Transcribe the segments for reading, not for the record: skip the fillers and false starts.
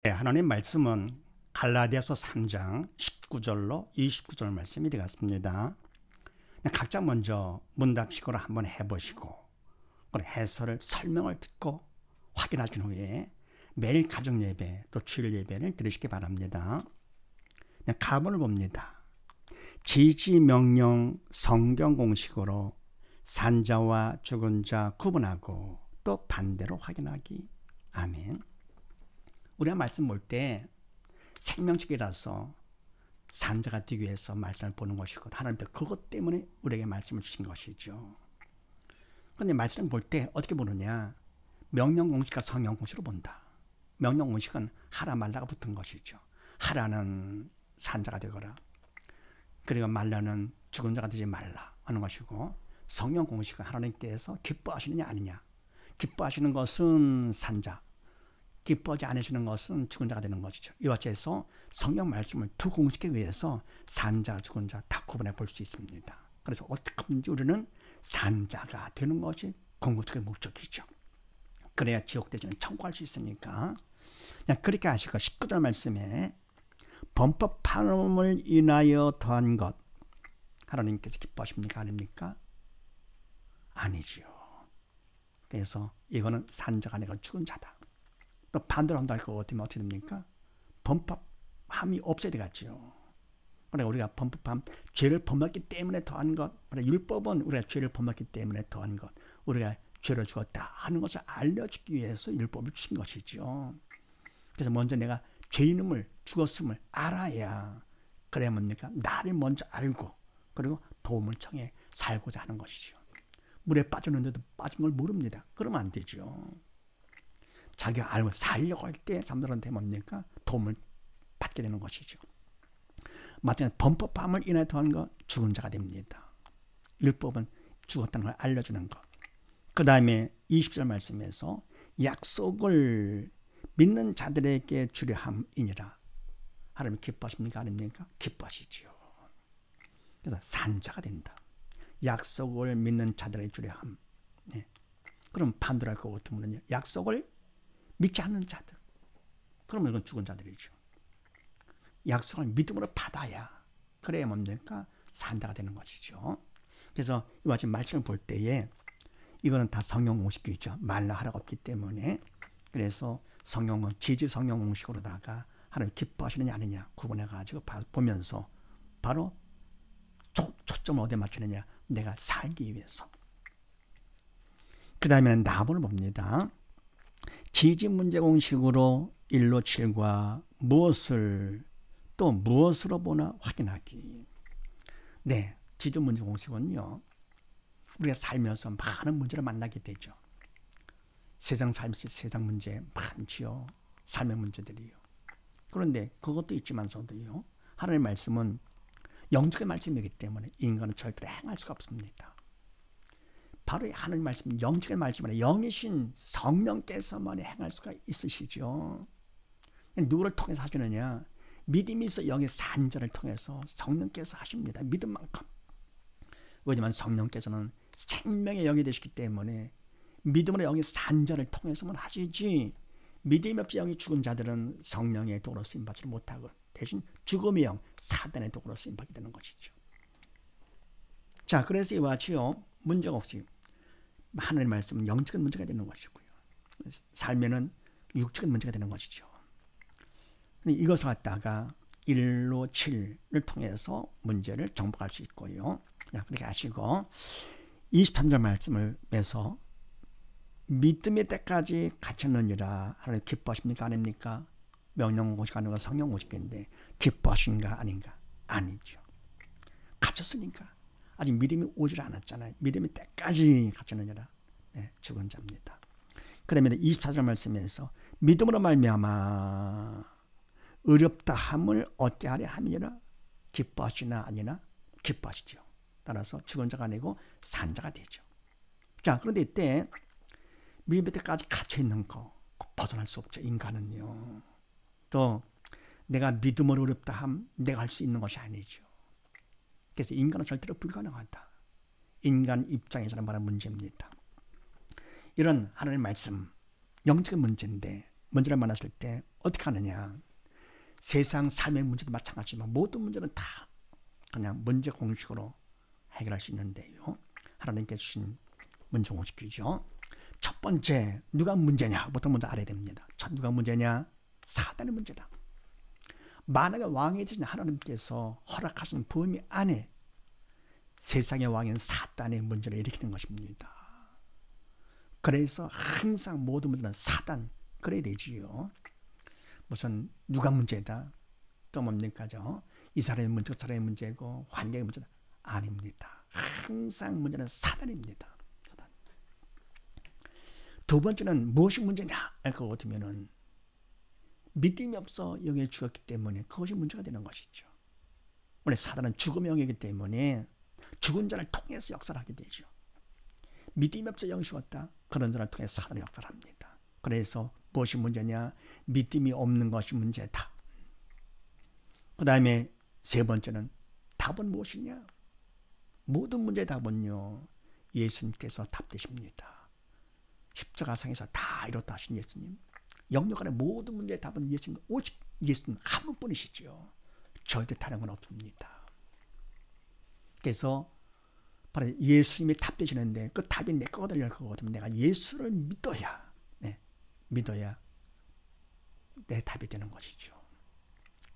네, 하나님 말씀은 갈라디아서 3장 19절로 29절 말씀이 되겠습니다. 각자 먼저 문답식으로 한번 해보시고 해설을 설명을 듣고 확인하신 후에 매일 가정 예배 또 주일 예배를 드리시기 바랍니다. 가본을 봅니다. 지지 명령 성경 공식으로 산자와 죽은 자 구분하고 또 반대로 확인하기. 아멘. 우리가 말씀 볼 때 생명책이라서 산자가 되기 위해서 말씀을 보는 것이고 하나님도 그것 때문에 우리에게 말씀을 주신 것이죠. 그런데 말씀을 볼 때 어떻게 보느냐? 명령 공식과 성경 공식으로 본다. 명령 공식은 하라 말라가 붙은 것이죠. 하라는 산자가 되거라. 그리고 말라는 죽은 자가 되지 말라 하는 것이고, 성경 공식은 하나님께서 기뻐하시느냐 아니냐. 기뻐하시는 것은 산자, 기뻐하지 않으시는 것은 죽은 자가 되는 것이죠. 이와 같이 해서 성경 말씀을 두 공식에 의해서 산자, 죽은 자 다 구분해 볼 수 있습니다. 그래서 어떻게 하든지 우리는 산자가 되는 것이 궁극적인 목적이죠. 그래야 지옥대전을 청구할 수 있으니까. 그냥 그렇게 하시고 19절 말씀에 범법함을 인하여 더한 것 하나님께서 기뻐하십니까 아닙니까? 아니지요. 그래서 이거는 산자가 아니라 죽은 자다. 또 반대로 한다 할 거 같으면 어떻게 됩니까? 범법함이 없어야 되겠지요. 그러니까 우리가 범법함, 죄를 범했기 때문에 더한 것, 율법은 우리가 죄를 범했기 때문에 더한 것, 우리가 죄를 죽었다 하는 것을 알려주기 위해서 율법을 주신 것이죠. 그래서 먼저 내가 죄인임을 죽었음을 알아야, 그래야 뭡니까? 나를 먼저 알고 그리고 도움을 청해 살고자 하는 것이죠. 물에 빠졌는데도 빠진 걸 모릅니다. 그러면 안 되죠. 자기가 알고 살려고 할 때 사람들한테 뭡니까? 도움을 받게 되는 것이죠. 마찬가지로 범법함을 인하여 더한 것, 죽은 자가 됩니다. 율법은 죽었다는 걸 알려주는 것. 그 다음에 20절 말씀에서 약속을 믿는 자들에게 주려 함이니라. 하나님 기뻐하십니까 아닙니까? 기뻐하시지요. 그래서 산자가 된다. 약속을 믿는 자들에게 주려 함. 네. 그럼 반대로 할 것 같으면 약속을 믿지 않는 자들, 그러면 이건 죽은 자들이죠. 약속을 믿음으로 받아야, 그래야 뭡니까? 산자가 되는 것이죠. 그래서 이와 같이 말씀을 볼 때에 이거는 다 성경 공식이죠. 말라 하라가 없기 때문에. 그래서 성경은 지지 성경 공식으로다가 하나님 기뻐하시느냐 아니냐 구분해가지고 보면서 바로 초점을 어디에 맞추느냐? 내가 살기 위해서. 그 다음에는 나본을 봅니다. 지지 문제 공식으로 1로 7과 무엇을 또 무엇으로 보나 확인하기. 네, 지지 문제 공식은요, 우리가 살면서 많은 문제를 만나게 되죠. 세상 살면서 세상 문제 많지요. 삶의 문제들이요. 그런데 그것도 있지만서도요, 하나님의 말씀은 영적인 말씀이기 때문에 인간은 절대로 행할 수가 없습니다. 바로 하나님 말씀, 영적인 말씀은 영이신 성령께서만 행할 수가 있으시죠. 누구를 통해서 하시느냐? 믿음이 있어 영의 산자를 통해서 성령께서 하십니다. 믿음만큼. 왜냐하면 성령께서는 생명의 영이 되시기 때문에 믿음으로 영의 산자를 통해서만 하시지, 믿음이 없이 영이 죽은 자들은 성령의 도로 쓰임받지 못하고 대신 죽음의 영, 사단의 도로 쓰임받게 되는 것이죠. 자, 그래서 이와 같이요, 문제가 없이 하나님의 말씀은 영적인 문제가 되는 것이고요, 살면은 육적인 문제가 되는 것이죠. 이것을 갖다가 1로 7을 통해서 문제를 정복할 수 있고요. 그렇게 하시고 23절 말씀을 해서 믿음의 때까지 갇혔느니라. 하나님 기뻐하십니까 아닙니까? 명령 공식 아니고 성령 공식인데 기뻐하신가 아닌가? 아니죠. 갇혔으니까. 아직 믿음이 오질 않았잖아요. 믿음의 때까지 갇혔느니라. 네, 죽은 자입니다. 그 다음에 24절 말씀에서 믿음으로 말미암아 어렵다 함을 얻게 하려 함이니라. 기뻐하시나 아니나? 기뻐하시죠. 따라서 죽은 자가 아니고 산자가 되죠. 자, 그런데 이때 믿음의 때까지 갇혀있는 거 벗어날 수 없죠. 인간은요. 또 내가 믿음으로 어렵다 함 내가 할 수 있는 것이 아니죠. 그래서 인간은 절대로 불가능하다. 인간 입장에서는 말하는 문제입니다. 이런 하나님의 말씀, 영적인 문제인데 문제를 만났을 때 어떻게 하느냐? 세상 삶의 문제도 마찬가지지만 모든 문제는 다 그냥 문제 공식으로 해결할 수 있는데요. 하나님께 주신 문제 공식이죠. 첫 번째, 누가 문제냐부터 먼저 알아야 됩니다. 누가 문제냐? 사단의 문제다. 만약에 왕이 되신 하나님께서 허락하신 범위 안에 세상의 왕인 사단의 문제를 일으키는 것입니다. 그래서 항상 모든 문제는 사단, 그래야 되지요. 무슨 누가 문제다? 또 뭡니까? 이 사람의 문제, 그 사람의 문제고 환경의 문제다. 아닙니다. 항상 문제는 사단입니다. 사단. 두 번째는 무엇이 문제냐? 알 것 같으면은 믿음이 없어 영에 죽었기 때문에 그것이 문제가 되는 것이죠. 원래 사단은 죽음의 영이기 때문에 죽은 자를 통해서 역사를 하게 되죠. 믿음이 없어 영이 죽었다. 그런 자를 통해서 사단이 역사를 합니다. 그래서 무엇이 문제냐? 믿음이 없는 것이 문제다. 그 다음에 세 번째는 답은 무엇이냐? 모든 문제의 답은요, 예수님께서 답되십니다. 십자가상에서 다 이뤘다 하신 예수님. 영역간의 모든 문제의 답은 예수님, 오직 예수님 한 분뿐이시죠. 절대 다른 건 없습니다. 그래서 바로 예수님이 답되시는데 그 답이 내 거가 될 거거든요. 내가 예수를 믿어야, 믿어야 내 답이 되는 것이죠.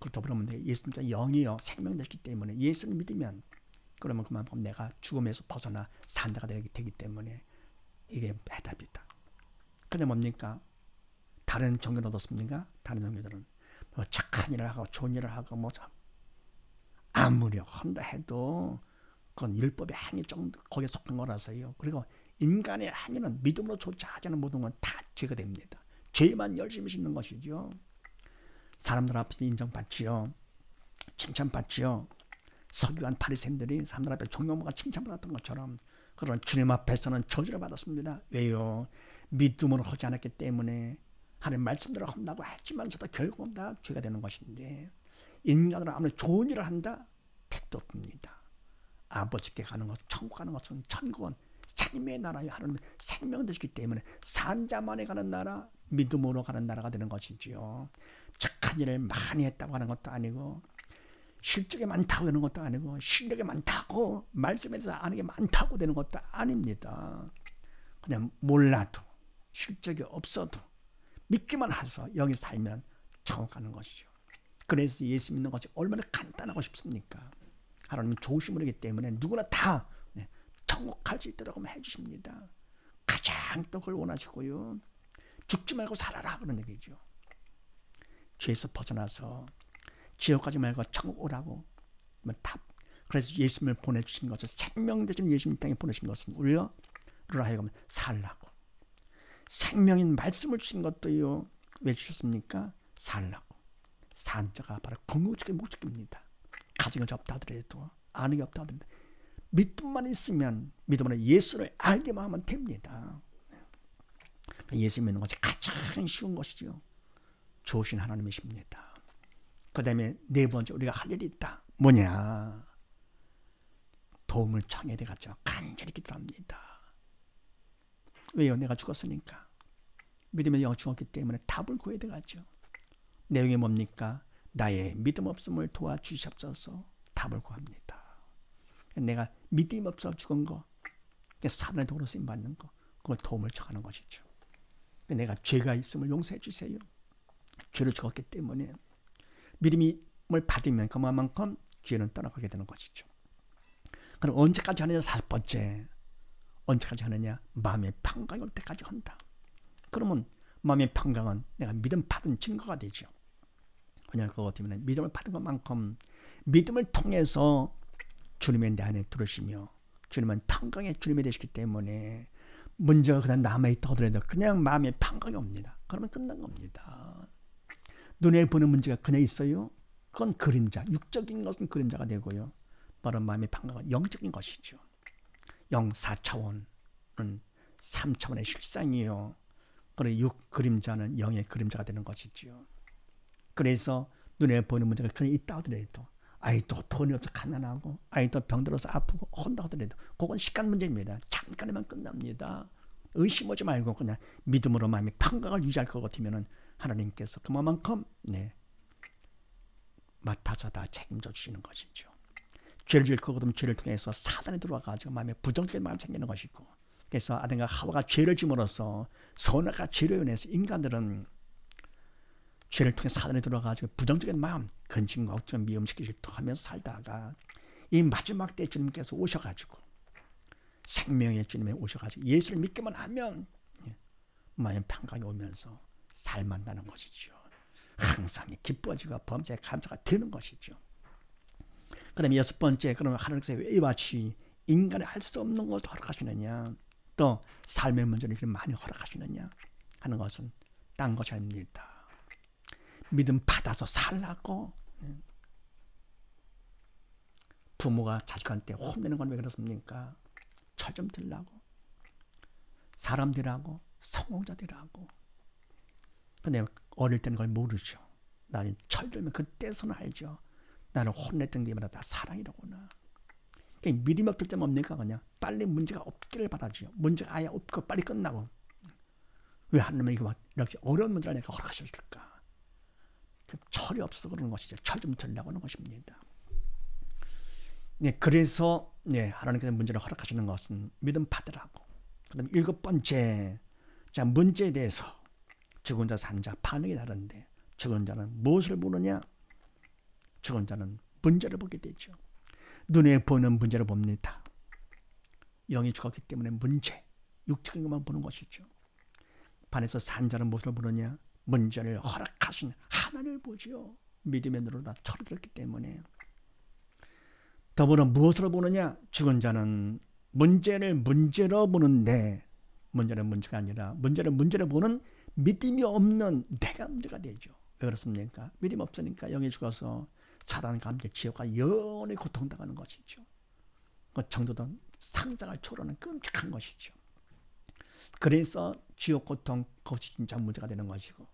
그렇다 보면 예수님은 영이요 생명되기 때문에 예수를 믿으면 그러면 그만큼 내가 죽음에서 벗어나 산자가 되기 때문에 이게 해답이다. 근데 뭡니까? 다른 종교는 어떻습니까? 다른 종교들은 뭐 착한 일을 하고 좋은 일을 하고 뭐 아무리 한다 해도 그건 율법의 행위 정도 거기에 속한 거라서요. 그리고 인간의 행위는 믿음으로 조차하지 않은 모든 건 다 죄가 됩니다. 죄만 열심히 짓는 것이죠. 사람들 앞에서 인정받지요. 칭찬받지요. 서기관 바리새인들이 사람들 앞에 종려모가 칭찬받았던 것처럼 그런 주님 앞에서는 저주를 받았습니다. 왜요? 믿음으로 하지 않았기 때문에 하나님 말씀대로 한다고 했지만서도 결국은 다 죄가 되는 것인데 인간으로 아무리 좋은 일을 한다? 택도 없습니다. 아버지께 가는 것, 천국 가는 것은 천국은 생명의 나라요. 하나님 생명 되시기 때문에 산자만에 가는 나라, 믿음으로 가는 나라가 되는 것이지요. 착한 일을 많이 했다고 하는 것도 아니고 실적이 많다고 되는 것도 아니고 실력이 많다고 말씀에 대해서 아는 게 많다고 되는 것도 아닙니다. 그냥 몰라도 실적이 없어도 믿기만 해서 여기 살면 천국 가는 것이죠. 그래서 예수 믿는 것이 얼마나 간단하고 싶습니까? 하나님은 좋으신 분이기 때문에 누구나 다 천국 갈 수 있도록 해주십니다. 가장 또 그걸 원하시고요. 죽지 말고 살아라 그런 얘기죠. 죄에서 벗어나서 지옥 가지 말고 천국 오라고 답. 그래서 예수님을 보내주신 것은 생명 되신 예수님 땅에 보내신 것은 우리로 하여금 살라고. 생명인 말씀을 주신 것도요. 왜 주셨습니까? 살라고. 산자가 바로 궁극적인 목적입니다. 가진 것이 없다 하더라도 아는 게 없다 하더라도 믿음만 있으면 믿음으로 예수를 알기만 하면 됩니다. 예수 믿는 것이 가장 쉬운 것이죠. 좋으신 하나님이십니다. 그 다음에 네 번째 우리가 할 일이 있다. 뭐냐? 도움을 청해야 되겠죠. 간절히 기도합니다. 왜요? 내가 죽었으니까. 믿음의 영이 죽었기 때문에 답을 구해야 되겠죠. 내용이 뭡니까? 나의 믿음 없음을 도와주시옵소서. 답을 구합니다. 내가 믿음 없어 죽은 거, 사단의 도로 쓰임 받는 거, 그걸 도움을 청하는 것이죠. 내가 죄가 있음을 용서해 주세요. 죄를 죽었기 때문에 믿음을 받으면 그만큼 죄는 떠나가게 되는 것이죠. 그럼 언제까지 하느냐? 다섯 번째, 언제까지 하느냐? 마음의 평강이 올 때까지 한다. 그러면 마음의 평강은 내가 믿음 받은 증거가 되죠. 왜냐하면 그것 때문에 믿음을 받은 것만큼 믿음을 통해서 주님의 내 안에 들으시며 주님은 평강의 주님이 되시기 때문에 문제가 그냥 남아있다 하더라도 그냥 마음의 평강이 옵니다. 그러면 끝난 겁니다. 눈에 보는 문제가 그냥 있어요? 그건 그림자, 육적인 것은 그림자가 되고요. 바로 마음의 평강은 영적인 것이죠. 영 4차원은 3차원의 실상이요. 그리고 육 그림자는 영의 그림자가 되는 것이죠. 그래서 눈에 보이는 문제가 그냥 있다 하더라도 아이도 돈이 없어 가난하고 아이도 병들어서 아프고 혼다 하더라도 그건 시간 문제입니다. 잠깐이면 끝납니다. 의심하지 말고 그냥 믿음으로 마음의 평강을 유지할 것 같으면 하나님께서 그만큼 맡아서 다 책임져 주시는 것이죠. 죄를 지을 거거든 죄를 통해서 사단이 들어와가지고 마음에 부정적인 마음이 생기는 것이고, 그래서 아담과 하와가 죄를 지음으로써 선악과 죄로 인해서 인간들은 죄를 통해 사단이 들어와가지고 부정적인 마음, 근심, 걱정, 미움, 시기 질투하면서 살다가 이 마지막 때 주님께서 오셔가지고 생명의 주님이 오셔가지고 예수를 믿기만 하면 마음 평강이 오면서 살만다는 것이죠. 항상 기뻐지고 범죄에 감사가 되는 것이죠. 그 다음에 여섯 번째, 그러면 하나님께서 왜 이와 같이 인간이 할 수 없는 것을 허락하시느냐, 또 삶의 문제를 이렇게 많이 허락하시느냐 하는 것은 딴 것이 아닙니다. 믿음 받아서 살라고. 부모가 자식한테 혼내는 건 왜 그렇습니까? 철 좀 들라고. 사람들하고 성공자들하고. 근데 어릴 때는 그걸 모르죠. 나는 철 들면 그때서는 알죠. 나는 혼냈던 게 아니라 다 사랑이라구나. 믿음이 없을 때 뭡니까? 그냥 빨리 문제가 없기를 바라죠. 문제가 아예 없고 빨리 끝나고. 왜 하나님이 이렇게 어려운 문제를 내가 허락하셨을까? 철이 없어서 그러는 것이죠. 철 좀 들라고 하는 것입니다. 그래서 하나님께서 문제를 허락하시는 것은 믿음 받으라고. 그 다음에 일곱 번째, 자, 문제에 대해서 죽은 자, 산 자 반응이 다른데, 죽은 자는 무엇을 보느냐? 죽은 자는 문제를 보게 되죠. 눈에 보는 문제를 봅니다. 영이 죽었기 때문에 문제, 육적인 것만 보는 것이죠. 반에서 산 자는 무엇을 보느냐? 문제를 허락하신 하나님을 보죠. 믿음의 눈으로 다 철이 들었기 때문에. 더불어 무엇으로 보느냐? 죽은 자는 문제를 문제로 보는데, 문제는 문제가 아니라 문제를 문제로 보는 믿음이 없는 내가 문제가 되죠. 왜 그렇습니까? 믿음 없으니까 영이 죽어서 사단과 함께 지옥과 영원히 고통당하는 것이죠. 그 정도도 상상을 초월하는 끔찍한 것이죠. 그래서 지옥 고통, 그것이 진짜 문제가 되는 것이고,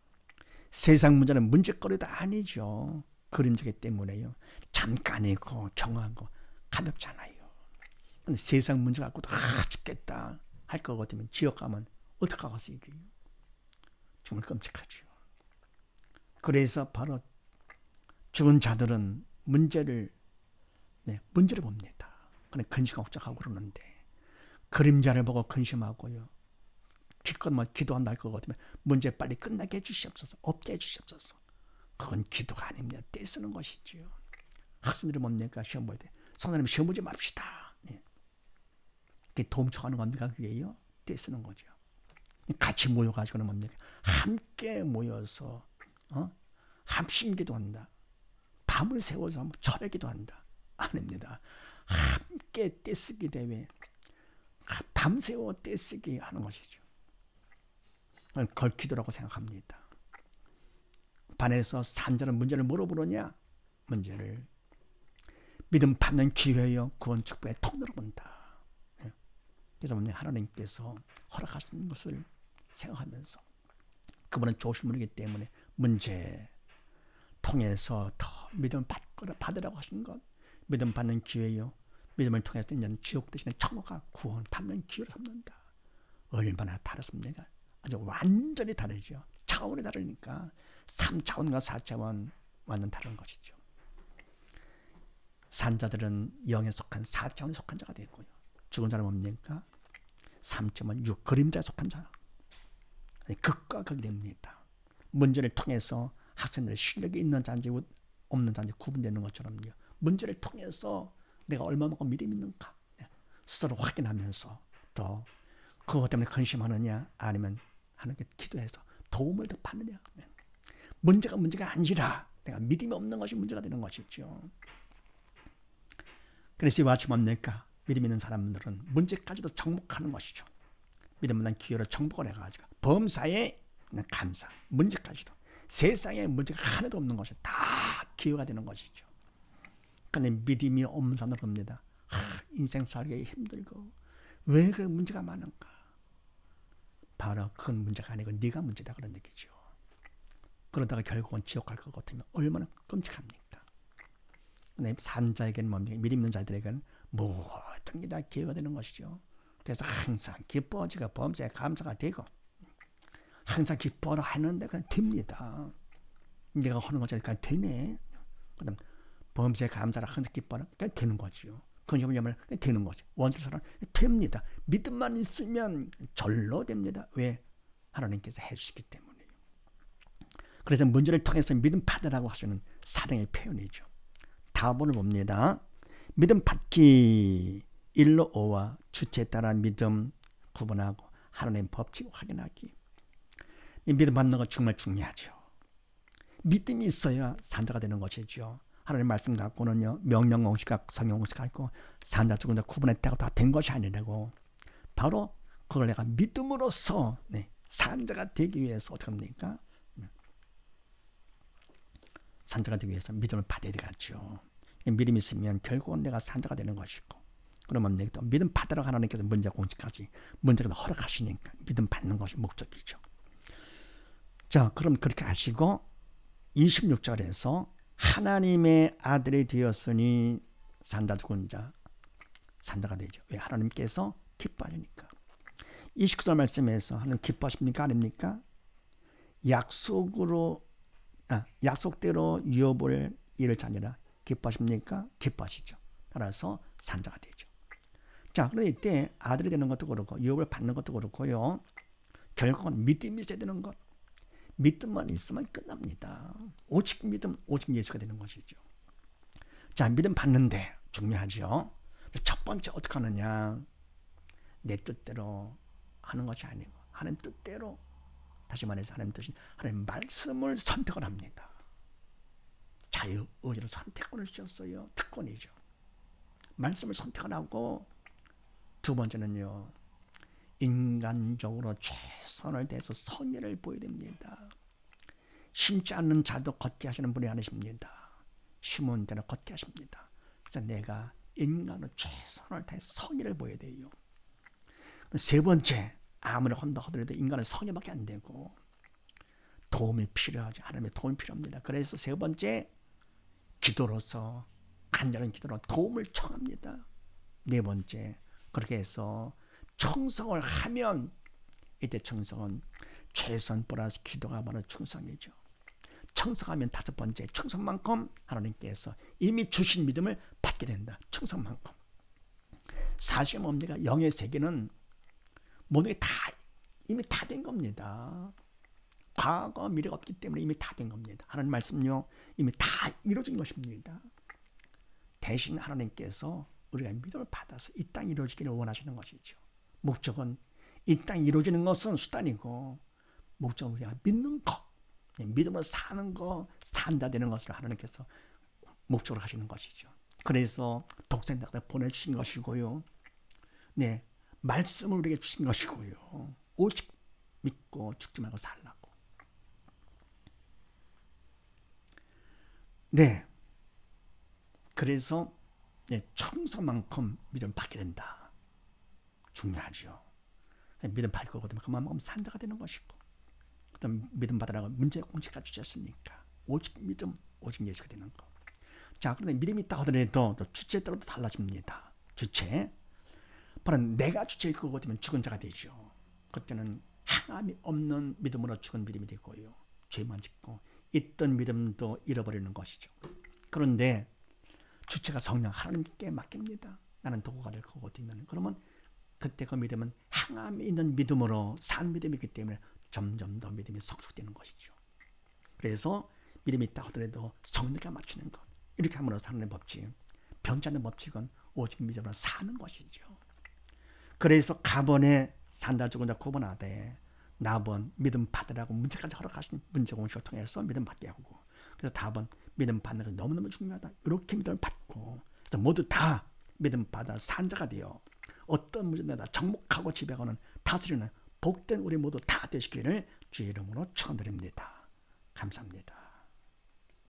세상 문제는 문제거리도 아니죠. 그림자기 때문에요. 잠깐이고 경하고 가볍잖아요. 근데 세상 문제 갖고도 죽겠다 할 것 같으면 지옥 가면 어떡하겠어요? 이게요. 정말 끔찍하죠. 그래서 바로 죽은 자들은 문제를 봅니다. 그냥 근심 걱정하고 그러는데, 그림자를 보고 근심하고요. 기껏 기도한다 할 것 같으면 문제 빨리 끝나게 해주시옵소서, 없게 해주시옵소서. 그건 기도가 아닙니다. 떼쓰는 것이죠. 학생들이 뭡니까? 시험 볼 때 선생님 시험 보지 맙시다. 그게 도움 청하는 겁니까? 그게요? 떼쓰는 거죠. 같이 모여가지고는 뭡니까? 함께 모여서 합심 기도한다. 밤을 새워서 철회 기도한다. 아닙니다. 함께 떼쓰기 대회, 밤새워 떼쓰기 하는 것이죠. 그걸 기도라고 생각합니다. 반에서 산자는 문제를 뭐로 보느냐? 문제를 믿음 받는 기회요, 구원 축복의 통로로 본다. 그래서 하나님께서 허락하신 것을 생각하면서, 그분은 좋으신 분이기 때문에 문제 통해서 더 믿음 받으라고 하신 것, 믿음 받는 기회요, 믿음을 통해서 지옥 대신에 천국과 구원 받는 기회를 삼는다. 얼마나 다르습니까? 아주 완전히 다르죠. 차원이 다르니까 3차원과 4차원 완전 다른 것이죠. 산자들은 영에 속한 4차원에 속한 자가 되고요. 죽은 자는 뭡니까? 3차원 6 그림자에 속한 자. 극과 극이 됩니다. 문제를 통해서 학생들의 실력이 있는 자인지 없는 자인지 구분되는 것처럼요. 문제를 통해서 내가 얼마만큼 믿음이 있는가 스스로 확인하면서 더 그것 때문에 근심하느냐, 아니면 하나님께 기도해서 도움을 더 받느냐. 문제가 아니라 내가 믿음이 없는 것이 문제가 되는 것이죠. 그래서 이와 같이 뭡니까? 믿음 있는 사람들은 문제까지도 정복하는 것이죠. 믿음 없는 기회로 정복을 해가지고 범사에 감사, 문제까지도 세상에 문제가 하나도 없는 것이 다 기회가 되는 것이죠. 그런데 믿음이 없는 사람을 봅니다. 인생 살기 힘들고 왜 그런 문제가 많은가? 바로 그건 문제가 아니고 네가 문제다, 그런 얘기죠. 그러다가 결국은 지옥 갈 것 같으면 얼마나 끔찍합니까? 근데 산자에게는 뭡니까? 믿음 있는 자들에게는 모든 게 다 기회가 되는 것이죠. 그래서 항상 기뻐지고 범사에 감사가 되고 항상 기뻐하라 하는데 그냥 됩니다. 내가 하는 것처럼 그냥 되네. 그다음 범죄 감사라 항상 기뻐하라 그냥 되는 거지요. 근심을 염을 되는 거지. 원수사랑 됩니다. 믿음만 있으면 절로 됩니다. 왜? 하나님께서 해주시기 때문에요. 그래서 문제를 통해서 믿음 받으라고 하시는 사랑의 표현이죠. 다음으로 봅니다. 믿음 받기 1로 5와 주체에 따라 믿음 구분하고 하나님 법칙 확인하기. 이 믿음 받는 거 정말 중요하죠. 믿음이 있어야 산자가 되는 것이죠. 하나님 말씀 갖고는요, 명령 공식과 성령 공식이 있고 산자 죽은 자 구분했다고 다 된 것이 아니라고. 바로 그걸 내가 믿음으로써 산자가 되기 위해서 어떻게 합니까? 산자가 되기 위해서 믿음을 받아야 되겠죠. 믿음이 있으면 결국은 내가 산자가 되는 것이고, 그러면 내가 또 믿음 받으라고 하나님께서 문제 공식까지 문제가 허락하시니까 믿음 받는 것이 목적이죠. 자, 그럼 그렇게 하시고 26절에서 하나님의 아들이 되었으니 산자 죽은 자 산자가 되죠. 왜? 하나님께서 기뻐하시니까. 29절 말씀에서 하나님 기뻐하십니까? 아닙니까? 약속대로 유업을 이를 자녀라 기뻐하십니까? 기뻐하시죠. 따라서 산자가 되죠. 자, 그런데 이때 아들이 되는 것도 그렇고 유업을 받는 것도 그렇고요. 결국은 믿음이 있어야 되는 것. 믿음만 있으면 끝납니다. 오직 믿음, 오직 예수가 되는 것이죠. 자, 믿음 받는데 중요하죠. 첫 번째 어떻게 하느냐. 내 뜻대로 하는 것이 아니고 하나님 뜻대로, 다시 말해서 하나님 뜻인 하나님 말씀을 선택을 합니다. 자유의지로 선택권을 주셨어요. 특권이죠. 말씀을 선택을 하고, 두 번째는요, 인간적으로 최선을 다해서 선의를 보여야 됩니다. 심지 않는 자도 걷게 하시는 분이 아니십니다. 심은 대로 걷게 하십니다. 그래서 내가 인간으로 최선을 다해서 선의를 보여야 돼요. 세 번째, 아무리 한다 하더라도 인간은 성의밖에 안 되고 도움이 필요하죠. 하나님의 도움이 필요합니다. 그래서 세 번째, 기도로서 간절한 기도로 도움을 청합니다. 네 번째, 그렇게 해서 청성을 하면, 이때 청성은 최선 플러스 기도가 바로 충성이죠. 청성하면 다섯 번째, 청성만큼 하나님께서 이미 주신 믿음을 받게 된다. 청성만큼. 사실 뭡니까? 영의 세계는 모든 게 다 이미 다 된 겁니다. 과거 미래가 없기 때문에 이미 다 된 겁니다. 하나님 말씀요, 이미 다 이루어진 것입니다. 대신 하나님께서 우리가 믿음을 받아서 이 땅이 이루어지기를 원하시는 것이죠. 목적은 이 땅이 이루어지는 것은 수단이고, 목적은 우리가 믿는 것, 믿음으로 사는 것, 산자 되는 것을 하나님께서 목적으로 하시는 것이죠. 그래서 독생자가 보내주신 것이고요. 네, 말씀을 우리에게 주신 것이고요. 오직 믿고 죽지 말고 살라고. 네, 그래서 청소만큼 믿음을 받게 된다. 중요하죠. 믿음 받을 거거든요. 그만큼 산자가 되는 것이고, 그다음 믿음 받으라고 문제 공식까지 주셨으니까 오직 믿음, 오직 예수가 되는 거. 자, 그런데 믿음이 있다 하더라도 또 주체에 따라도 달라집니다. 주체, 바로 내가 주체일 거거든요. 죽은 자가 되죠. 그때는 항암이 없는 믿음으로 죽은 믿음이 되고요. 죄만 짓고 있던 믿음도 잃어버리는 것이죠. 그런데 주체가 성령 하나님께 맡깁니다. 나는 도구가 될 거거든요. 그러면 그때 그 믿음은 항암이 있는 믿음으로 산 믿음이기 때문에 점점 더 믿음이 성숙되는 것이죠. 그래서 믿음이 있다 하더라도 성령과 맞추는 것, 이렇게 함으로써 하나님의 법칙, 변치 않는 법칙은 오직 믿음으로 사는 것이죠. 그래서 가번에 산다 죽은 자 구분하되 나번 믿음 받으라고 문제까지 허락하신 문제 공식을 통해서 믿음 받게 하고, 그래서 다번 믿음 받는 것 너무너무 중요하다. 이렇게 믿음을 받고, 그래서 모두 다 믿음 받아 산자가 되어 어떤 문제마다 정복하고 지배하고는 다스리는 복된 우리 모두 다 되시기를 주의 이름으로 축원드립니다. 감사합니다.